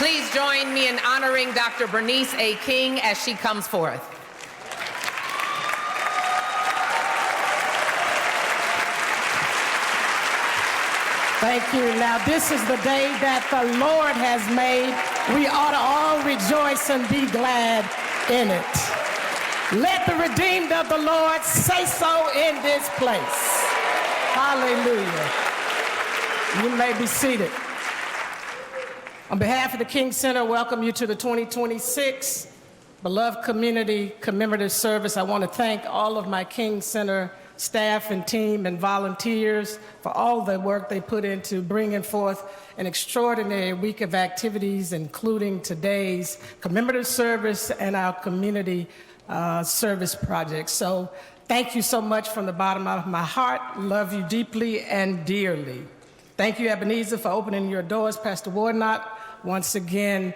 Please join me in honoring Dr. Bernice A. King as she comes forth. Thank you. Now, this is the day that the Lord has made. We ought to all rejoice and be glad in it. Let the redeemed of the Lord say so in this place. Hallelujah. You may be seated. On behalf of the King Center, I welcome you to the 2026 Beloved Community Commemorative Service. I want to thank all of my King Center staff and team and volunteers for all the work they put into bringing forth an extraordinary week of activities, including today's commemorative service and our community service project. So thank you so much from the bottom of my heart. Love you deeply and dearly. Thank you, Ebenezer, for opening your doors, Pastor Warnock, once again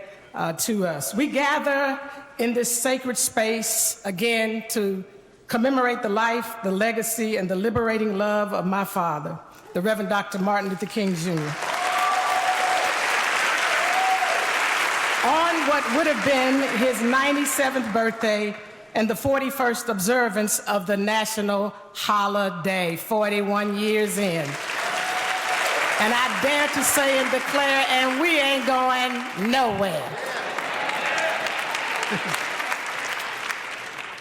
to us. We gather in this sacred space again to commemorate the life, the legacy, and the liberating love of my father, the Reverend Dr. Martin Luther King Jr. On what would have been his 97th birthday and the 41st observance of the national holiday, 41 years in. And I dare to say and declare, and we ain't going nowhere.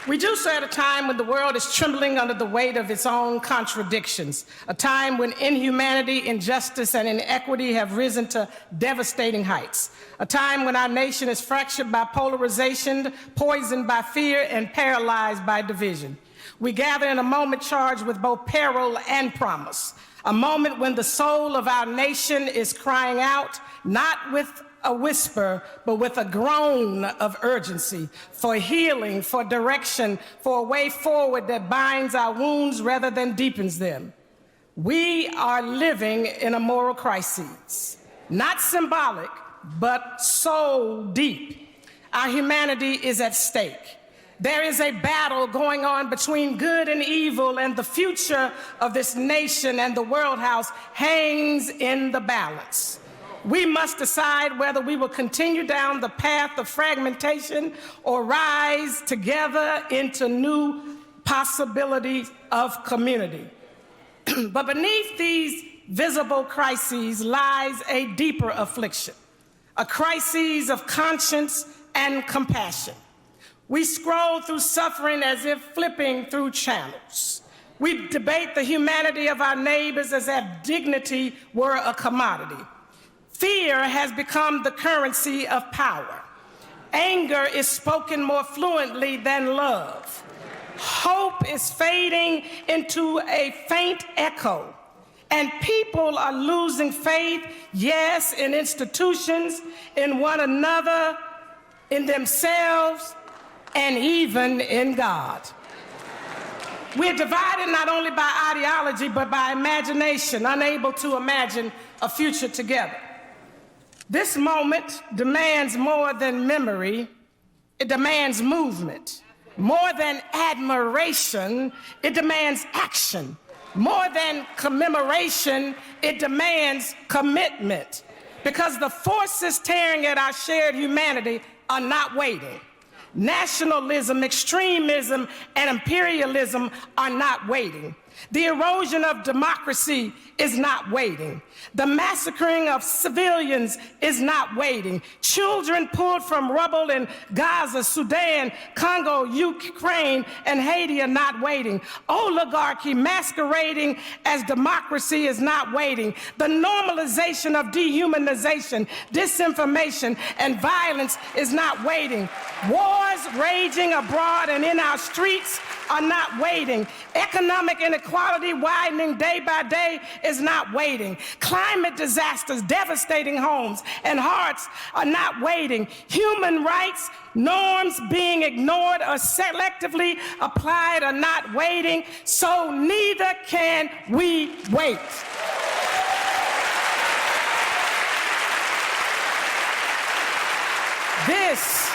We do so at a time when the world is trembling under the weight of its own contradictions, a time when inhumanity, injustice, and inequity have risen to devastating heights, a time when our nation is fractured by polarization, poisoned by fear, and paralyzed by division. We gather in a moment charged with both peril and promise, a moment when the soul of our nation is crying out, not with a whisper, but with a groan of urgency for healing, for direction, for a way forward that binds our wounds rather than deepens them. We are living in a moral crisis, not symbolic, but so deep. Our humanity is at stake. There is a battle going on between good and evil, and the future of this nation and the world house hangs in the balance. We must decide whether we will continue down the path of fragmentation or rise together into new possibilities of community. But beneath these visible crises lies a deeper affliction, a crisis of conscience and compassion. We scroll through suffering as if flipping through channels. We debate the humanity of our neighbors as if dignity were a commodity. Fear has become the currency of power. Anger is spoken more fluently than love. Hope is fading into a faint echo. And people are losing faith, yes, in institutions, in one another, in themselves, and even in God. We're divided not only by ideology, but by imagination, unable to imagine a future together. This moment demands more than memory, it demands movement. More than admiration, it demands action. More than commemoration, it demands commitment. Because the forces tearing at our shared humanity are not waiting. Nationalism, extremism, and imperialism are not waiting. The erosion of democracy is not waiting. The massacring of civilians is not waiting. Children pulled from rubble in Gaza, Sudan, Congo, Ukraine, and Haiti are not waiting. Oligarchy masquerading as democracy is not waiting. The normalization of dehumanization, disinformation, and violence is not waiting. Wars raging abroad and in our streets are not waiting. Economic inequality widening day by day is not waiting. Climate disasters devastating homes and hearts are not waiting. Human rights norms being ignored or selectively applied are not waiting. So neither can we wait. This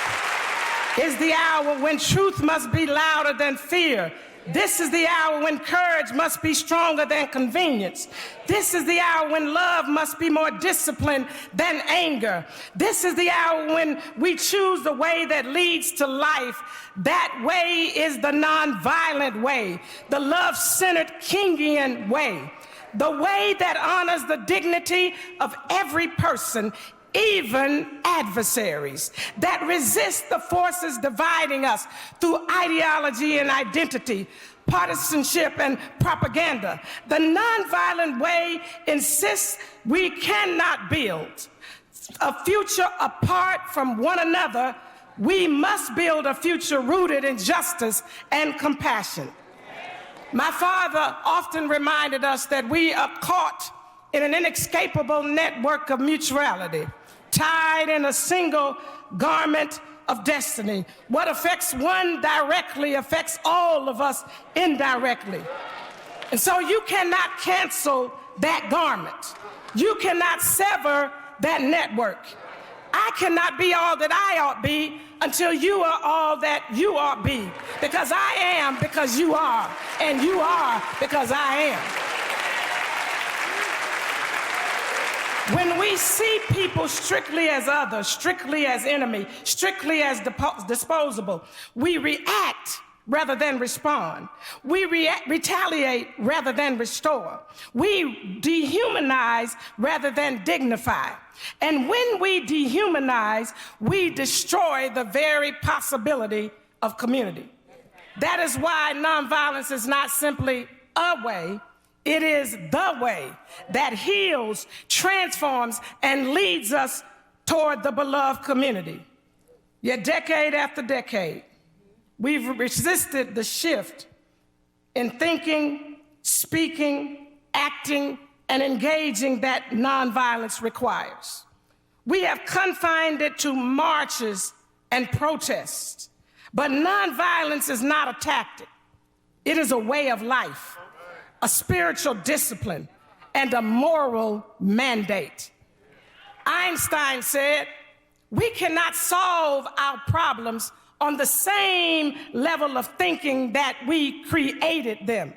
is the hour when truth must be louder than fear, This is the hour when courage must be stronger than convenience. This is the hour when love must be more disciplined than anger. This is the hour when we choose the way that leads to life. That way is the nonviolent way, the love-centered Kingian way, the way that honors the dignity of every person, even adversaries, that resist the forces dividing us through ideology and identity, partisanship and propaganda. The nonviolent way insists we cannot build a future apart from one another. We must build a future rooted in justice and compassion. My father often reminded us that we are caught in an inescapable network of mutuality, tied in a single garment of destiny. What affects one directly affects all of us indirectly. And so you cannot cancel that garment. You cannot sever that network. I cannot be all that I ought be until you are all that you ought be. Because I am because you are, and you are because I am. When we see people strictly as others, strictly as enemy, strictly as disposable, we react rather than respond. We retaliate rather than restore. We dehumanize rather than dignify. And when we dehumanize, we destroy the very possibility of community. That is why nonviolence is not simply a way. It is the way that heals, transforms, and leads us toward the beloved community. Yet decade after decade, we've resisted the shift in thinking, speaking, acting, and engaging that nonviolence requires. We have confined it to marches and protests, but nonviolence is not a tactic. It is a way of life, a spiritual discipline, and a moral mandate. Einstein said, we cannot solve our problems on the same level of thinking that we created them.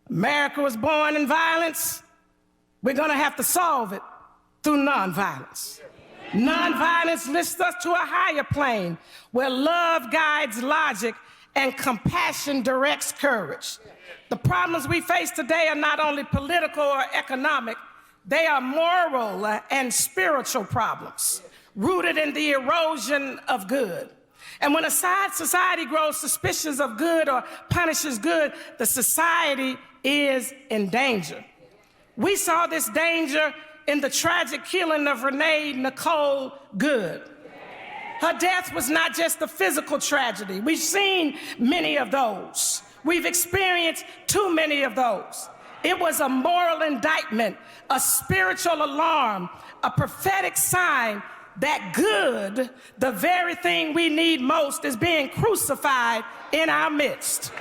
America was born in violence. We're gonna have to solve it through nonviolence. Nonviolence lifts us to a higher plane where love guides logic and compassion directs courage. The problems we face today are not only political or economic, they are moral and spiritual problems, rooted in the erosion of good. And when a society grows suspicious of good or punishes good, the society is in danger. We saw this danger in the tragic killing of Renee Nicole Good. Her death was not just a physical tragedy. We've seen many of those. We've experienced too many of those. It was a moral indictment, a spiritual alarm, a prophetic sign that good, the very thing we need most, is being crucified in our midst.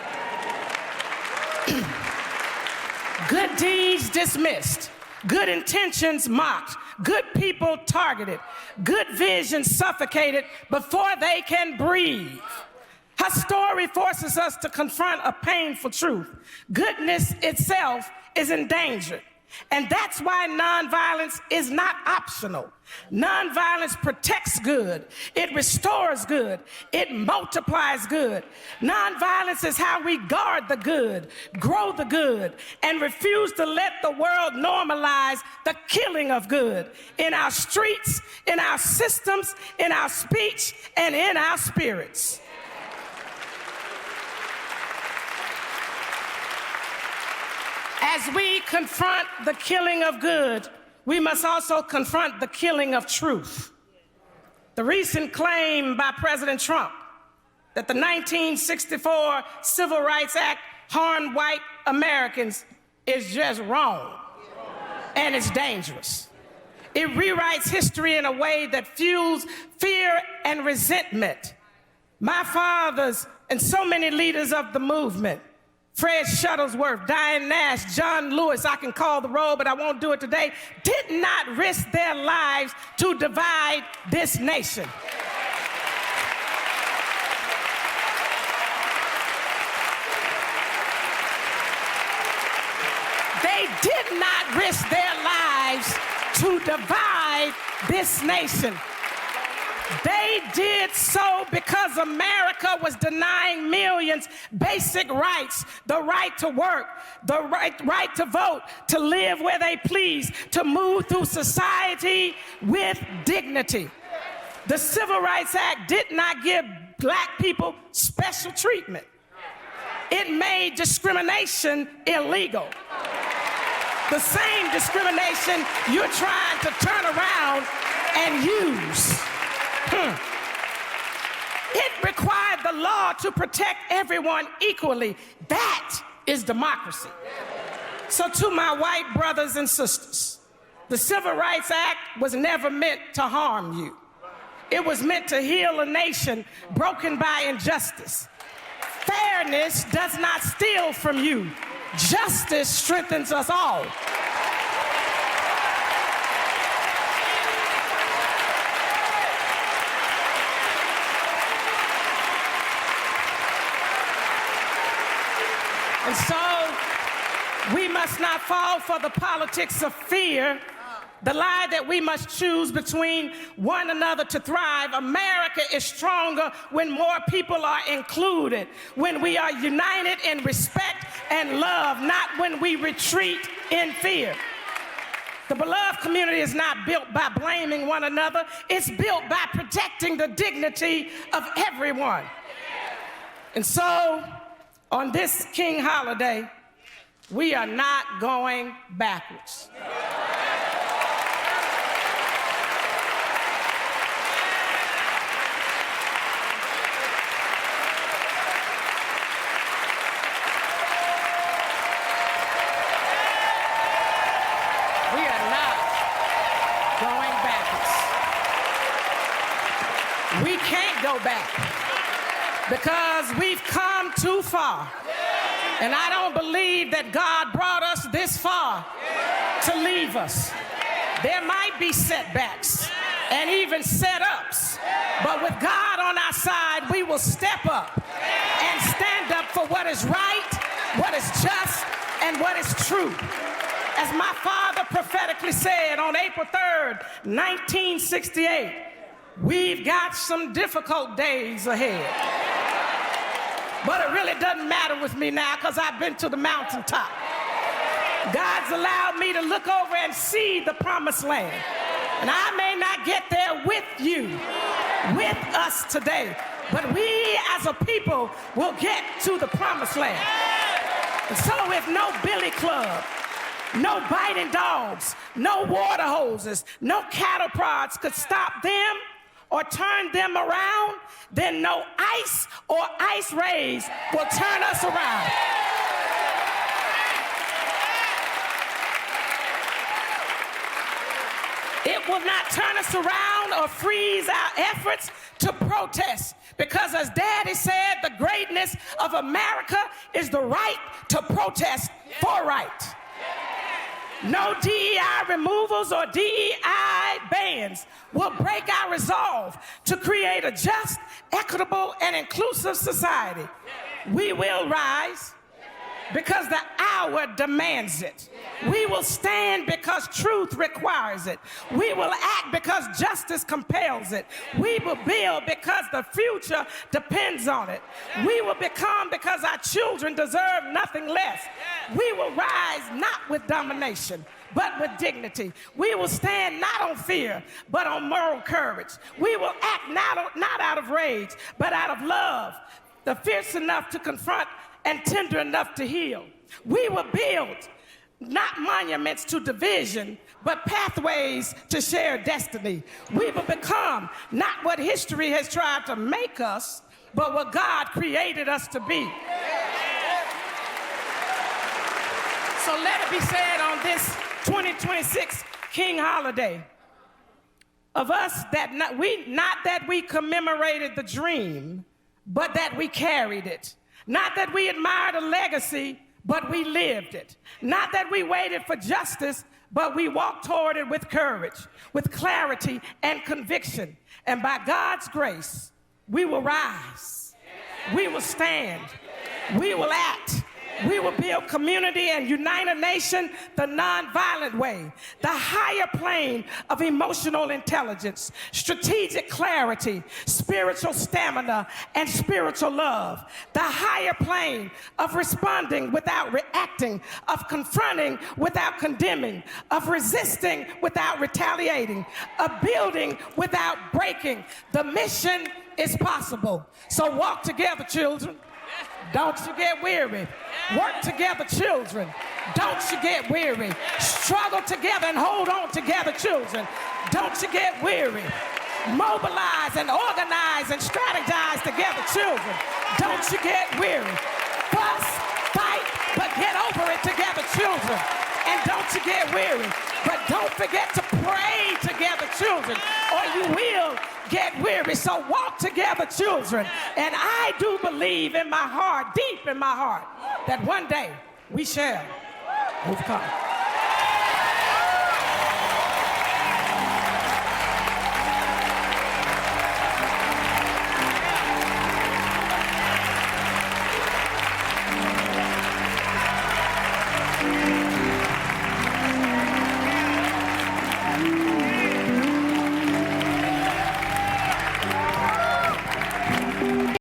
Good deeds dismissed, good intentions mocked, good people targeted, good vision suffocated before they can breathe. Her story forces us to confront a painful truth. Goodness itself is endangered. And that's why nonviolence is not optional. Nonviolence protects good. It restores good. It multiplies good. Nonviolence is how we guard the good, grow the good, and refuse to let the world normalize the killing of good in our streets, in our systems, in our speech, and in our spirits. As we confront the killing of good, we must also confront the killing of truth. The recent claim by President Trump that the 1964 Civil Rights Act harmed white Americans is just wrong, and it's dangerous. It rewrites history in a way that fuels fear and resentment. My fathers and so many leaders of the movement, Fred Shuttlesworth, Diane Nash, John Lewis, I can call the roll, but I won't do it today, did not risk their lives to divide this nation. They did not risk their lives to divide this nation. They did so because America was denying millions basic rights, the right to work, the right to vote, to live where they please, to move through society with dignity. The Civil Rights Act did not give black people special treatment. It made discrimination illegal. The same discrimination you're trying to turn around and use. It required the law to protect everyone equally. That is democracy. So to my white brothers and sisters, the Civil Rights Act was never meant to harm you. It was meant to heal a nation broken by injustice. Fairness does not steal from you. Justice strengthens us all. And so we must not fall for the politics of fear, the lie that we must choose between one another to thrive. America is stronger when more people are included, when we are united in respect and love, not when we retreat in fear. The beloved community is not built by blaming one another. It's built by protecting the dignity of everyone. And so, on this King holiday, we are not going backwards. We are not going backwards. We can't go back because we've come too far. And I don't believe that God brought us this far to leave us. There might be setbacks and even setups, but with God on our side, we will step up and stand up for what is right, what is just, and what is true. As my father prophetically said on April 3rd, 1968, we've got some difficult days ahead. But it really doesn't matter with me now because I've been to the mountaintop. God's allowed me to look over and see the promised land. And I may not get there with you, with us today, but we as a people will get to the promised land. And so if no billy club, no biting dogs, no water hoses, no cattle prods could stop them or turn them around, then no ice or ice rays will turn us around. It will not turn us around or freeze our efforts to protest, because as Daddy said, the greatness of America is the right to protest for right. No DEI removals or DEI bans will break our resolve to create a just, equitable, and inclusive society. We will rise because the hour demands it. We will stand because truth requires it. We will act because justice compels it. We will build because the future depends on it. We will become because our children deserve nothing less. We will rise not with domination, but with dignity. We will stand not on fear, but on moral courage. We will act not out of rage, but out of love, the fierce enough to confront and tender enough to heal. We will build not monuments to division, but pathways to shared destiny. We will become not what history has tried to make us, but what God created us to be. So let it be said on this 2026 King holiday of us that not that we commemorated the dream, but that we carried it. Not that we admired a legacy, but we lived it. Not that we waited for justice, but we walked toward it with courage, with clarity and conviction. And by God's grace, we will rise. We will stand. We will act. We will build community and unite a nation the nonviolent way, the higher plane of emotional intelligence, strategic clarity, spiritual stamina, and spiritual love, the higher plane of responding without reacting, of confronting without condemning, of resisting without retaliating, of building without breaking. The mission is possible. So walk together, children. Don't you get weary. Work together, children. Don't you get weary. Struggle together and hold on together, children. Don't you get weary. Mobilize and organize and strategize together, children. Don't you get weary. Fuss, fight, but get over it together, children. And don't you get weary. But don't forget to pray together, children, or you will get weary. So walk together, children. And I do believe in my heart, deep in my heart, that one day we shall overcome.